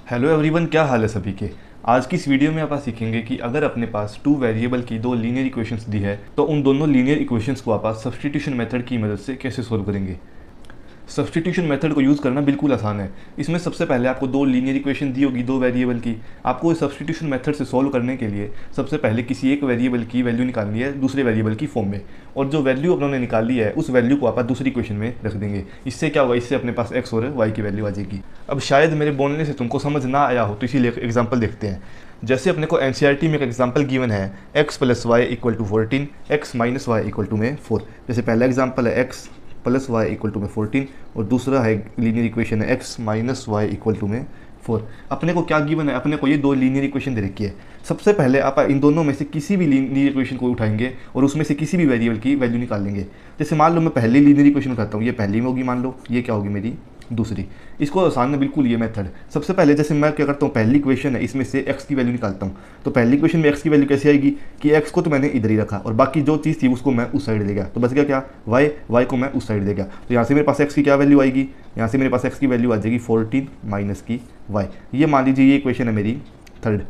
Hello everyone, क्या हाल है सभी के। आज की इस वीडियो में आप सीखेंगे कि अगर अपने पास टू वेरिएबल की दो लीनियर इक्वेशंस दी है तो उन दोनों लीनियर इक्वेशंस को आप सब्स्टिट्यूशन मेथड की मदद से कैसे सोल्व करेंगे। सब्स्टिट्यूशन मेथड को यूज़ करना बिल्कुल आसान है। इसमें सबसे पहले आपको दो लीनियर इक्वेशन दी होगी दो वेरिएबल की। आपको इस सब्स्टिट्यूशन मेथड से सॉल्व करने के लिए सबसे पहले किसी एक वेरिएबल की वैल्यू निकालनी है दूसरे वेरिएबल की फॉर्म में, और जो वैल्यू उन्होंने निकाली है उस वैल्यू को आप दूसरी इक्वेशन में रख देंगे। इससे क्या होगा, इससे अपने पास एक्स और वाई की वैल्यू आ जाएगी। अब शायद मेरे बोलने से तुमको समझ ना आया हो तो इसीलिए एग्जाम्पल देखते हैं। जैसे अपने को एनसीईआरटी में एक एग्जांपल गिवन है x plus Y equal to 14, x minus Y equal to में 4। जैसे पहला एग्जांपल है x plus Y equal to में 14 और दूसरा है लीनियर इक्वेशन है x minus Y equal to में 4। अपने को क्या गिवन है, अपने को ये दो लीनियर इक्वेशन दे रखी है। सबसे पहले आप इन दोनों में से किसी भी लीनियर इक्वेशन को उठाएंगे और उसमें से किसी भी वेरिएबल की वैल्यू निकाल लेंगे। जैसे मान लो मैं पहली लीनियर इक्वेशन उठाता हूँ, ये पहली में होगी, मान लो ये क्या होगी मेरी दूसरी। इसको आसान है बिल्कुल ये मेथड। सबसे पहले जैसे मैं क्या करता हूँ, पहली इक्वेशन है इसमें से x की वैल्यू निकालता हूँ। तो पहली इक्वेशन में x की वैल्यू कैसे आएगी कि x को तो मैंने इधर ही रखा और बाकी जो चीज़ थी उसको मैं उस साइड ले गया, तो बच गया क्या y को मैं उस साइड दे गया। तो यहाँ से मेरे पास x की क्या वैल्यू आएगी, यहाँ से मेरे पास x की वैल्यू आ जाएगी 14 माइनस की y। ये मान लीजिए ये इक्वेशन है मेरी थर्ड।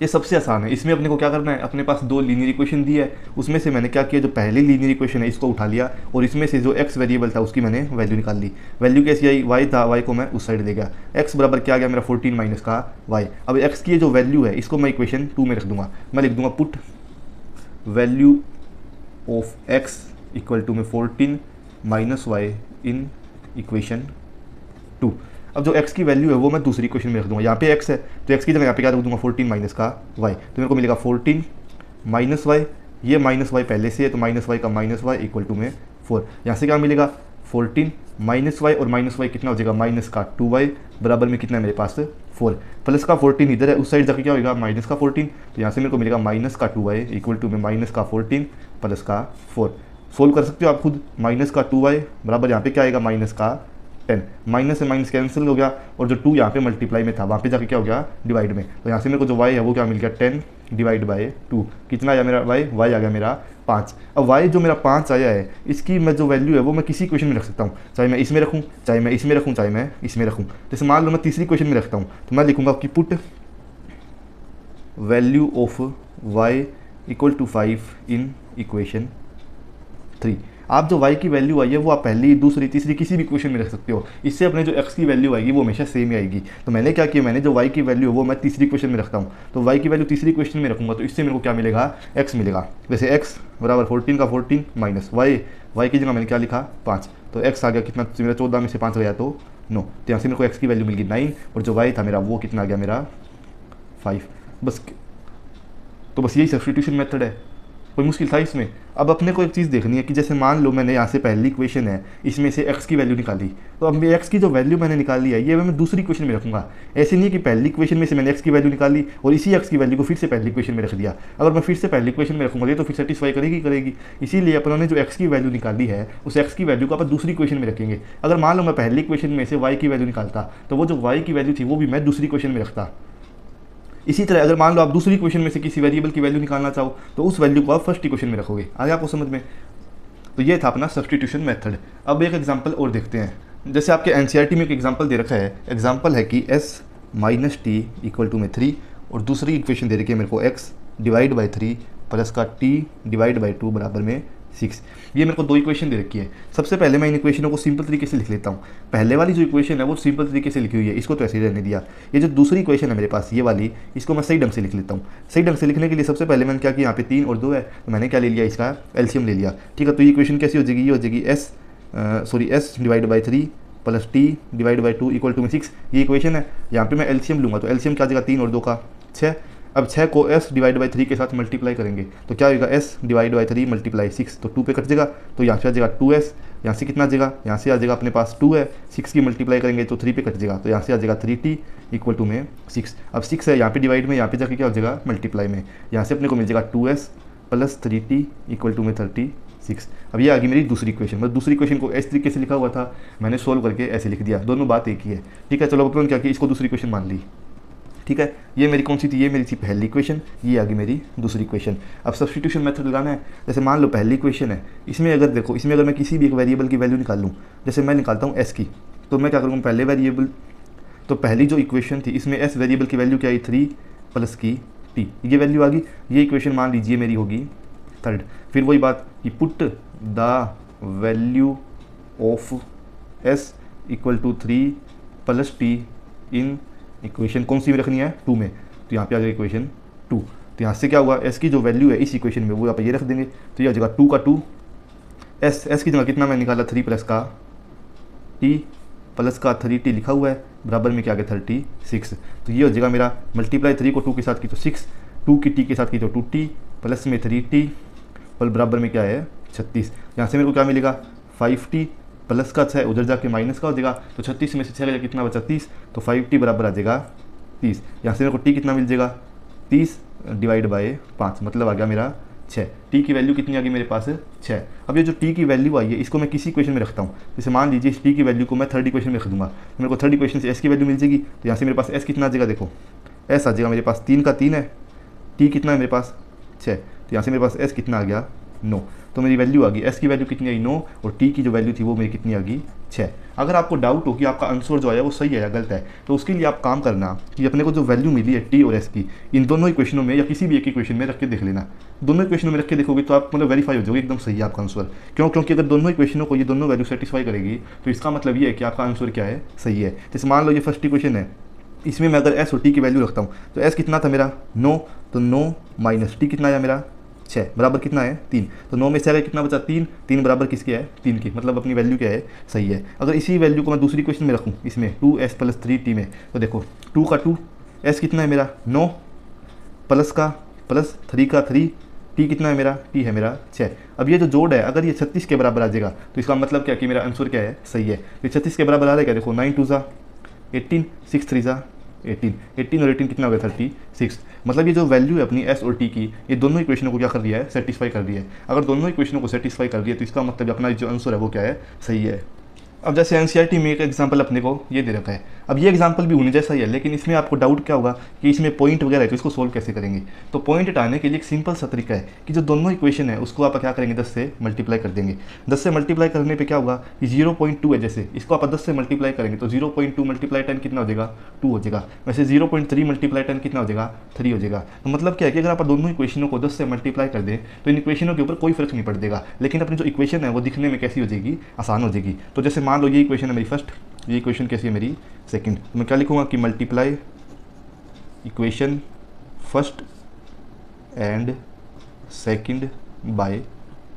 ये सबसे आसान है। इसमें अपने को क्या करना है, अपने पास दो लीनियर इक्वेशन दी है, उसमें से मैंने क्या किया, जो पहली लीनियर इक्वेशन है इसको उठा लिया और इसमें से जो x वेरिएबल था उसकी मैंने वैल्यू निकाल ली। वैल्यू कैसी आई, y था, y को मैं उस साइड ले गया। x बराबर क्या आ गया मेरा 14 माइनस का y। अब x की जो वैल्यू है इसको मैं इक्वेशन 2 में रख दूंगा। मैं लिख दूंगा put value of x equal to में 14 माइनस वाई इन इक्वेशन 2। अब जो x की वैल्यू है वो मैं दूसरी इक्वेशन में रख दूंगा। यहाँ पे x है तो x की जगह यहाँ पे क्या रख दूंगा 14 माइनस का y। तो मेरे को मिलेगा 14 माइनस वाई, ये माइनस वाई पहले से है तो माइनस वाई का माइनस वाई इक्वल टू में 4। यहाँ से क्या मिलेगा 14 माइनस वाई और माइनस वाई कितना हो जाएगा माइनस का 2y बराबर में कितना है मेरे पास 4। प्लस का 14 इधर है, उस साइड जाकर क्या होगा माइनस का 14। तो यहाँ से मेरे को मिलेगा माइनस का 2y इक्वल टू में माइनस का 14 प्लस का 4। सोल्व कर सकते हो आप खुद। माइनस का 2y बराबर यहाँ पे क्या आएगा माइनस का 10। माइनस से माइनस कैंसिल हो गया और जो 2 यहाँ पे मल्टीप्लाई में था वहाँ पे जाके क्या हो गया डिवाइड में। तो यहाँ से मेरे को जो y है वो क्या मिल गया 10 डिवाइड बाय 2। कितना आया मेरा y आ गया मेरा 5। अब y जो मेरा 5 आया है इसकी मैं जो वैल्यू है वो मैं किसी क्वेश्चन में रख सकता हूँ, चाहे मैं इसमें रखूँ, चाहे मैं इसमें रखूँ, चाहे मैं इसमें रखूँ। जैसे मान लो मैं तीसरी क्वेश्चन में रखता हूँ तो मैं लिखूँगा कि put value of y equal to 5 in equation 3। आप जो y की वैल्यू आई है वो आप पहली दूसरी तीसरी किसी भी क्वेश्चन में रख सकते हो। इससे अपने जो x की वैल्यू आएगी वो हमेशा सेम ही आएगी। तो मैंने क्या किया, मैंने जो y की वैल्यू है वो मैं तीसरी क्वेश्चन में रखता हूँ। तो y की वैल्यू तीसरी क्वेश्चन में रखूँगा तो इससे मेरे को क्या मिलेगा x मिलेगा। जैसे x बराबर 14 का 14 माइनस y की जगह मैंने क्या लिखा 5। तो x आ गया कितना मेरा 14 में से 5 गया तो 9। तो यहाँ से मेरे को x की वैल्यू मिल गई 9 और जो y था मेरा वो कितना आ गया मेरा 5। बस तो बस यही सब्स्टिट्यूशन मेथड है, कोई मुश्किल था इसमें। अब अपने को एक चीज़ देखनी है कि जैसे मान लो मैंने यहाँ से पहली इक्वेशन है इसमें से x की वैल्यू निकाली, तो अब x की जो वैल्यू मैंने निकाली है ये मैं दूसरी इक्वेशन में रखूँगा। ऐसे नहीं कि पहली इक्वेशन में से मैंने x की वैल्यू निकाली और इसी x की वैल्यू को फिर से पहली इक्वेशन में रख दिया। अगर मैं फिर से पहली इक्वेशन में रखूँगा ये तो फिर सेटिस्फाई करेगी। इसीलिए अपन ने जो x की वैल्यू निकाली है उस x की वैल्यू को अपन दूसरी इक्वेशन में रखेंगे। अगर मान लो मैं पहली इक्वेशन में से y की वैल्यू निकालता तो वो जो y की वैल्यू थी वो भी मैं दूसरी इक्वेशन में रखता। इसी तरह अगर मान लो आप दूसरी इक्वेशन में से किसी वेरिएबल की वैल्यू निकालना चाहो तो उस वैल्यू को आप फर्स्ट इक्वेशन में रखोगे। आगे आपको समझ में। तो ये था अपना सब्स्टिट्यूशन मेथड। अब एक एग्जांपल और देखते हैं। जैसे आपके एनसीईआरटी में एक एग्जांपल दे रखा है, एग्जांपल है कि s minus T equal to में 3 और दूसरी इक्वेशन दे रखी है मेरे को x डिवाइड बाई 3 प्लस का t डिवाइड बाई 2 बराबर में 6। ये मेरे को दो इक्वेशन दे रखी है। सबसे पहले मैं इन इक्वेशनों को सिंपल तरीके से लिख लेता हूँ। पहले वाली जो इक्वेशन है वो सिंपल तरीके से लिखी हुई है, इसको तो ऐसे ही रहने दिया। ये जो दूसरी इक्वेशन है मेरे पास ये वाली, इसको मैं सही ढंग से लिख लेता हूँ। सही ढंग से लिखने के लिए सबसे पहले मैंने क्या किया, यहाँ पे 3 और 2 है तो मैंने क्या ले लिया, इसका एलसीएम ले लिया। ठीक है, तो ये इक्वेशन कैसी हो जाएगी, ये हो जाएगी s divide by 3 plus t divide by 2 equal to में 6। ये इक्वेशन है। यहाँ पे मैं एलसीएम लूँगा तो एलसीएम क्या आ जाएगा 3 और 2 का 6। अब 6 को s डिवाइड बाई 3 के साथ मल्टीप्लाई करेंगे तो क्या होगा s डिवाइड बाई 3 मल्टीप्लाई 6, तो 2 पे कट जाएगा। तो यहाँ से आ जाएगा 2s, यहाँ से कितना आ जाएगा, यहाँ से आ जाएगा अपने पास 2 है, 6 की मल्टीप्लाई करेंगे तो 3 पे कट जाएगा। तो यहाँ से आ जाएगा 3t इक्वल टू में 6। अब 6 है यहाँ पे डिवाइड में, यहाँ पे जाके क्या हो जाएगा मल्टीप्लाई में। यहाँ से अपने को मिल जाएगा 2s plus 3t equal to में 36। अब ये आ गई मेरी दूसरी इक्वेशन। मैं दूसरी इक्वेशन को इस तरीके से लिखा हुआ था, मैंने सोल्व करके ऐसे लिख दिया। दोनों बात एक ही है। ठीक है, चलो अपन क्या किया, इसको दूसरी इक्वेशन मान ली। ठीक है, ये मेरी कौन सी थी, ये मेरी थी पहली इक्वेशन, ये आ गई मेरी दूसरी इक्वेशन। अब सब्स्टिट्यूशन मेथड लगाना है। जैसे मान लो पहली इक्वेशन है, इसमें अगर देखो, इसमें अगर मैं किसी भी एक वेरिएबल की वैल्यू निकाल लूँ, जैसे मैं निकालता हूँ s की, तो मैं क्या करूँगा पहले वेरिएबल, तो पहली जो इक्वेशन थी इसमें एस वेरिएबल की वैल्यू क्या आई 3 प्लस की टी, ये वैल्यू आ गई। ये इक्वेशन मान लीजिए मेरी होगी थर्ड। फिर वही बात कि put the value of s equal to 3 plus t in equation कौन सी में रखनी है 2 में, तो यहाँ पे आ जाएगा इक्वेशन 2। तो यहाँ से क्या हुआ, एस की जो वैल्यू है इस इक्वेशन में वो यहाँ पे ये रख देंगे, तो ये आ जाएगा 2 का 2, एस की जगह कितना मैं निकाला 3 प्लस का टी प्लस का 3t लिखा हुआ है, बराबर में क्या आ गया 36। तो ये हो जाएगा मेरा मल्टीप्लाई 3 को 2 के साथ की तो 6, 2 की t के साथ की तो 2t प्लस में 3t और बराबर में क्या है 36। यहाँ से मेरे को क्या मिलेगा 5t प्लस का 6 उधर जाके माइनस का हो जाएगा, तो 36 में से 6 कितना बचा 30, तो 5t बराबर आ जाएगा 30। यहाँ से मेरे को t कितना मिल जाएगा 30 डिवाइड बाय 5, मतलब आ गया मेरा 6। t की वैल्यू कितनी आ गई मेरे पास 6। अब ये जो t की वैल्यू आई है इसको मैं किसी इक्वेशन में रखता हूँ। जैसे मान लीजिए इस t की वैल्यू को मैं थर्ड इक्वेशन में रख दूंगा, तो मेरे को थर्ड इक्वेशन से s की वैल्यू मिल जाएगी। तो यहाँ से मेरे पास s कितना आ जाएगा, देखो s आ जाएगा मेरे पास 3 का 3 है, t कितना है मेरे पास 6, तो यहाँ से मेरे पास s कितना आ गया 9। तो मेरी वैल्यू आ गई, s की वैल्यू कितनी आई 9 और t की जो वैल्यू थी वो मेरी कितनी आ गई 6। अगर आपको डाउट हो कि आपका आंसर जो आया वो सही है या गलत है, तो उसके लिए आप काम करना कि अपने को जो वैल्यू मिली है t और s की, इन दोनों इक्वेशनों में या किसी भी एक इक्वेशन में रख के देख लेना। दोनों इक्वेशनों में रख के देखोगे तो आप मतलब वेरीफाई हो जाओगे एकदम सही है आपका आंसर। क्योंकि अगर दोनों इक्वेशनों को ये दोनों वैल्यू सेटिस्फाई करेगी तो इसका मतलब ये है कि आपका आंसर क्या है, सही है। जैसे मान लो ये फर्स्ट इक्वेशन है, इसमें मैं अगर s और t की वैल्यू रखता हूँ तो s कितना था मेरा 9, तो 9 माइनस t कितना आया मेरा 6, बराबर कितना है 3। तो 9 में से आगे कितना बचा 3, 3 बराबर किसके है 3 की, मतलब अपनी वैल्यू क्या है सही है। अगर इसी वैल्यू को मैं दूसरी क्वेश्चन में रखूँ इसमें 2s प्लस 3t में, तो देखो 2 का 2, s कितना है मेरा 9 प्लस का प्लस 3 का 3, t कितना है मेरा t है मेरा 6। अब ये जो जोड़ है अगर ये 36 के बराबर आ जाएगा तो इसका मतलब क्या कि मेरा आंसर क्या है सही है। ये 36 के बराबर आ रहा है क्या, देखो 9 2 ज़ा 18, 6 3 ज़ा 18, 18 और 18 कितना हो गया 36। मतलब ये जो वैल्यू है अपनी s और t की, ये दोनों इक्वेशनों को क्या कर रही है सेटिस्फाई कर रही है। अगर दोनों इक्वेशनों को सेटिस्फाई कर रही है तो इसका मतलब अपना जो आंसर है वो क्या है सही है। अब जैसे एनसीईआरटी में एक एग्जांपल अपने को ये दे रखा है, अब ये एग्जांपल भी होने जैसा ही है, लेकिन इसमें आपको डाउट क्या होगा कि इसमें पॉइंट वगैरह है तो इसको सोल्व कैसे करेंगे। तो पॉइंट हटाने के लिए एक सिंपल सा तरीका है कि जो दोनों इक्वेशन है उसको आप क्या करेंगे 10 से मल्टीप्लाई कर देंगे। 10 से मल्टीप्लाई करने पे क्या होगा कि 0.2 है, जैसे इसको आप 10 से मल्टीप्लाई करेंगे तो 0.2 मल्टीप्लाई 10 कितना हो जाएगा 2 हो जाएगा। वैसे 0.3 मल्टीप्लाई 10 कितना हो जाएगा 3 हो जाएगा। तो मतलब क्या है कि अगर आप दोनों इक्वेशनों को 10 से मल्टीप्लाई कर दें तो इन इक्वेशनों के ऊपर कोई फर्क नहीं पड़ देगा, लेकिन अपनी जो इक्वेशन है वो दिखने में कैसी हो जाएगी आसान हो जाएगी। तो जैसे मान लो ये इक्वेशन है मेरी फर्स्ट, ये इक्वेशन कैसी है मेरी सेकंड, तो मैं क्या लिखूंगा कि multiply equation first and second by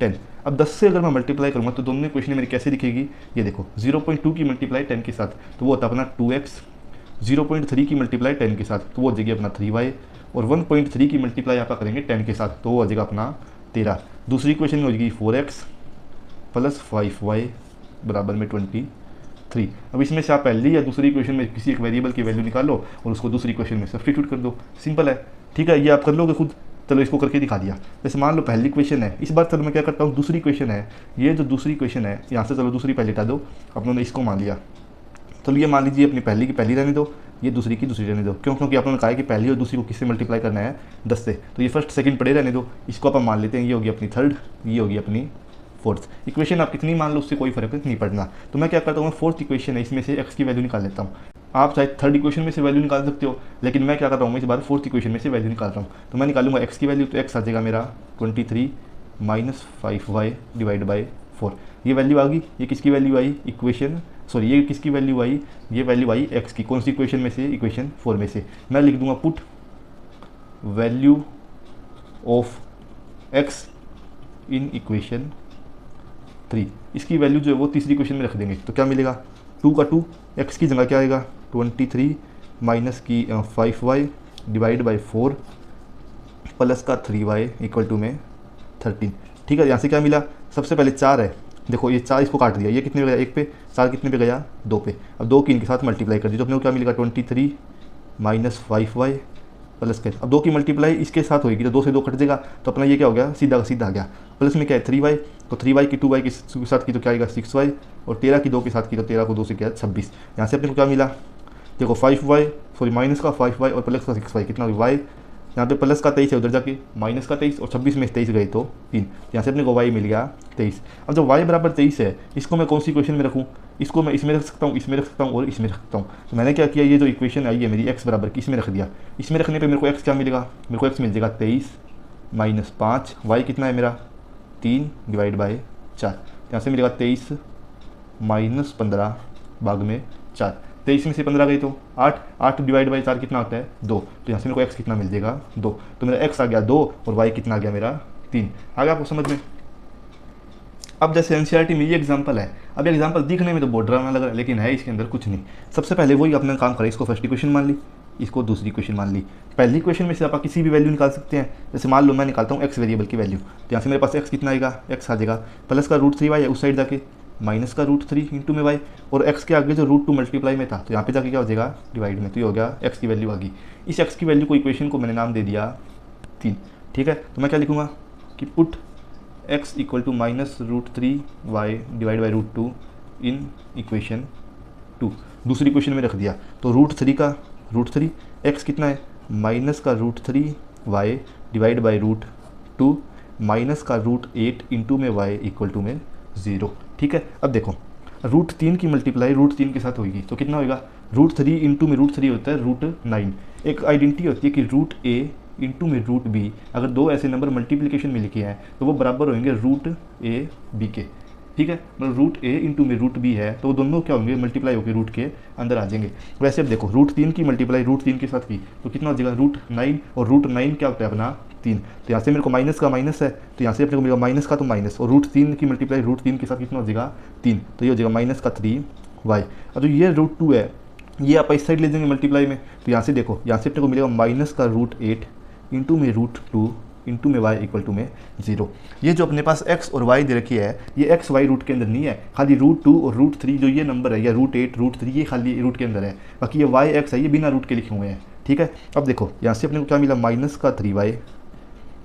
10। अब 10 से अगर मैं मल्टीप्लाई करूंगा तो दोनों इक्वेशन मेरी कैसे दिखेगी, ये देखो 0.2 की मल्टीप्लाई 10 के साथ तो वो होता अपना 2x, 0.3 की मल्टीप्लाई 10 के साथ तो वो हो जाएगी अपना 3y, और 1.3 की मल्टीप्लाई आप करेंगे 10 के साथ तो वो हो जाएगा अपना 13। दूसरी इक्वेशन में हो जाएगी 4x प्लस 5y बराबर में 23। अब इसमें से आप पहली या दूसरी इक्वेशन में किसी एक वेरिएबल की वैल्यू निकालो और उसको दूसरी इक्वेशन में सब्स्टिट्यूट कर दो, सिंपल है। ठीक है, ये आप कर लोगे खुद। चलो इसको करके दिखा दिया। जैसे मान लो पहली इक्वेशन है, इस बार चलो मैं क्या करता हूँ दूसरी इक्वेशन है, ये जो दूसरी इक्वेशन है यहाँ से चलो दूसरी पहले हटा दो, अपनों ने इसको मान लिया। चलो ये मान लीजिए अपनी पहली की पहली रहने दो, ये दूसरी की दूसरी रहने दो, क्योंकि आपने कहा है कि पहली और दूसरी को किससे मल्टीप्लाई करना है 10 से, तो ये फर्स्ट सेकंड पड़े रहने दो, इसको आप मान लेते हैं, ये होगी अपनी थर्ड, ये होगी अपनी फोर्थ। इक्वेशन आप कितनी मान लो उससे कोई फर्क नहीं पड़ना। तो मैं क्या करता हूँ, फोर्थ इक्वेशन है इसमें से x की वैल्यू निकाल लेता हूँ। आप चाहे थर्ड इक्वेशन में से वैल्यू निकाल सकते हो, लेकिन मैं क्या कर रहा हूँ, मैं इस बार फोर्थ इक्वेशन में से वैल्यू निकाल रहा हूँ। तो मैं निकालूंगा x की वैल्यू, तो x आ जाएगा मेरा 23 माइनस 5y डिवाइड बाई 4। ये वैल्यू आ गई। ये किसकी वैल्यू आई, इक्वेशन सॉरी ये किसकी वैल्यू आई, ये वैल्यू आई x की। कौन सी इक्वेशन में से, इक्वेशन 4 में से। मैं लिख दूंगा put value of x in equation 3। इसकी वैल्यू जो है वो तीसरी इक्वेशन में रख देंगे, तो क्या मिलेगा 2 का 2, x की जगह क्या आएगा 23 माइनस की 5y डिवाइड बाई 4 प्लस का 3y इक्वल टू में 13। ठीक है, यहाँ से क्या मिला, सबसे पहले 4 है, देखो ये 4 इसको काट दिया, ये कितने पे गया 1 पे, 4 कितने पे गया 2 पे। अब 2 की इनके साथ मल्टीप्लाई कर दी तो अपने को क्या मिलेगा 23 माइनस 5y प्लस के, अब 2 की मल्टीप्लाई इसके साथ होगी तो 2 से 2 कट जाएगा, तो अपना ये क्या हो गया सीधा का सीधा आ गया। प्लस में क्या है 3y, तो 3y की 2y के साथ की तो क्या आएगा 6y, और 13 की 2 के साथ की तो 13 को 2 से क्या 26। यहाँ से अपने को क्या मिला, देखो 5y सॉरी माइनस का 5y और प्लस का 6y कितना y, यहाँ पे प्लस का 23 है, उधर जाके माइनस का 23 और 26 में 23 गए तो 3, यहाँ से अपने को y मिल गया 23। अब जो y बराबर 23 है इसको मैं कौन सी इक्वेशन में रखूँ, इसको मैं इसमें रख सकता हूँ, इसमें रख सकता हूँ और इसमें रख सकता हूँ। तो मैंने क्या किया, ये जो इक्वेशन आई है मेरी x बराबर की, इसमें रख दिया। इसमें रखने पे मेरे को x क्या मिलेगा, मेरे को x मिल जाएगा 23 माइनस 5, y कितना है मेरा 3 डिवाइड बाई 4। यहाँ से मिलेगा 23 माइनस 15 भाग में 4। 23 में से 15 गई तो 8, 8 डिवाइड बाई 4 कितना होता है 2। तो यहाँ से मेरे को x कितना मिल जाएगा 2। तो मेरा x आ गया 2 और y कितना आ गया मेरा 3। आ गया आपको समझ में। अब जैसे एनसीईआरटी में ये एग्जांपल है, अब एग्जांपल दिखने में तो बहुत डरावना लग रहा है, लेकिन है इसके अंदर कुछ नहीं। सबसे पहले वही अपने काम करें, इसको फर्स्ट इक्वेशन मान ली, इसको दूसरी इक्वेशन मान ली। पहली इक्वेशन में से आप किसी भी वैल्यू निकाल सकते हैं। जैसे मान लो मैं निकालता हूँ x वेरिएबल की वैल्यू, तो यहाँ से मेरे पास x कितना आएगा, x आ जाएगा प्लस का √3y है, उस साइड जाके माइनस का √3 इंटू में y, और x के आगे जो √2 मल्टीप्लाई में था तो यहाँ पे जाके क्या हो जाएगा डिवाइड में, तो ये हो गया x की वैल्यू आ गई। इस x की वैल्यू को इक्वेशन को मैंने नाम दे दिया 3। ठीक है, तो मैं क्या लिखूँगा कि put x equal to minus √3y divide by √2 in equation 2। दूसरी इक्वेशन में रख दिया तो √3 का √3, x कितना है माइनस का √3y डिवाइड बाई √2 माइनस का √8 इंटू में y इक्वल टू में 0। ठीक है, अब देखो √3 की मल्टीप्लाई √3 के साथ होगी तो कितना होगा, √3 इंटू में √3 होता है √9। एक आइडेंटिटी होती है कि √a इंटू में √b, अगर दो ऐसे नंबर मल्टीप्लिकेशन में लिखे हैं तो वो बराबर होंगे √a b के। ठीक है, मतलब √a इंटू में √b है तो वो दोनों क्या होंगे मल्टीप्लाई होकर रूट के अंदर आ जाएंगे। वैसे अब देखो √3 की मल्टीप्लाई √3 के साथ की तो कितना हो जाएगा √9, और √9 क्या होता है अपना 3। तो यहाँ से मेरे को माइनस का माइनस है तो यहाँ से अपने को मिलेगा माइनस का तो माइनस, और √3 की मल्टीप्लाई √3 के साथ कितना हो जाएगा 3, तो ये हो जाएगा माइनस का 3y। और जो ये √2 है ये आप इस साइड ले जाएंगे मल्टीप्लाई में, तो यहाँ से देखो यहाँ से अपने को मिलेगा माइनस का √8 इंटू में √2 इंटू में y इक्वल टू में 0। ये जो अपने पास x और y दे रखी है ये x y रूट के अंदर नहीं है, खाली √2 और √3 जो ये नंबर है या √8 √3 ये खाली रूट के अंदर है, बाकी ये y x है ये बिना रूट के लिखे हुए हैं। ठीक है, अब देखो यहाँ से अपने को क्या मिला माइनस का 3y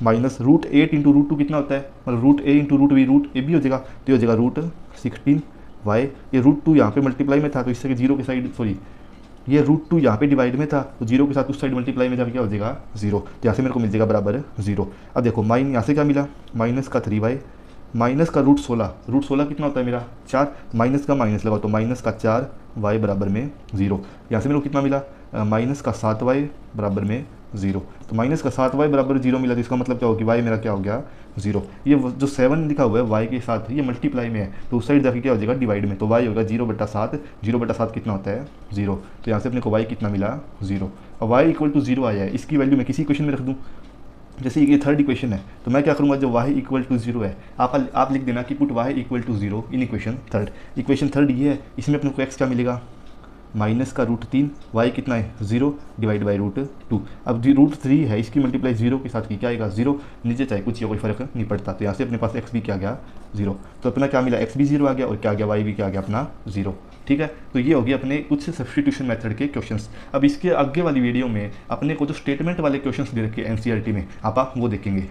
माइनस √8 इंटू √2 कितना होता है, मतलब √a इंटू √b √a भी हो जाएगा, तो ये हो जाएगा √16y। ये √2 यहाँ पे मल्टीप्लाई में था तो इससे 0 के साइड सॉरी ये √2 यहाँ पे डिवाइड में था तो 0 के साथ उस साइड मल्टीप्लाई में जाकर क्या हो जाएगा 0, तो यहाँ से मेरे को मिल जाएगा बराबर 0। अब देखो यहाँ से क्या मिला माइनस का 3y माइनस का √16 कितना होता है मेरा 4, माइनस का माइनस लगाओ तो माइनस का 4y बराबर में 0। यहाँ से मेरे को कितना मिला माइनस का 7y बराबर में 0, तो माइनस का 7y बराबर 0 मिला, तो इसका मतलब क्या होगी y मेरा क्या हो गया 0। ये जो 7 लिखा हुआ है y के साथ ये मल्टीप्लाई में है तो उस साइड जाके क्या हो जाएगा डिवाइड में, तो y होगा 0/7, 0/7 कितना होता है 0, तो यहाँ से अपने को y कितना मिला 0। और y इक्वल टू 0 आया है, इसकी वैल्यू मैं किसी इक्वेशन में रख दूँ। जैसे ये थर्ड इक्वेशन है तो मैं क्या करूँगा जो y इक्वल टू 0 है आप लिख देना कि put y equal to 0 in equation third ये है, इसमें अपने को x क्या मिलेगा माइनस का √3 y कितना है 0 डिवाइड बाई √2। अब √3 है इसकी मल्टीप्लाई 0 के साथ की क्या आएगा 0, नीचे चाहे कुछ या कोई फर्क नहीं पड़ता, तो यहाँ से अपने पास x भी क्या गया 0, तो अपना क्या मिला x भी 0 आ गया और क्या आ गया y भी क्या आ गया अपना 0। ठीक है, तो ये हो गया अपने कुछ सब्स्टिट्यूशन मेथड के क्वेश्चंस। अब इसके आगे वाली वीडियो में अपने को जो स्टेटमेंट वाले क्वेश्चंस दे रखे हैं एनसीईआरटी में आप वो देखेंगे।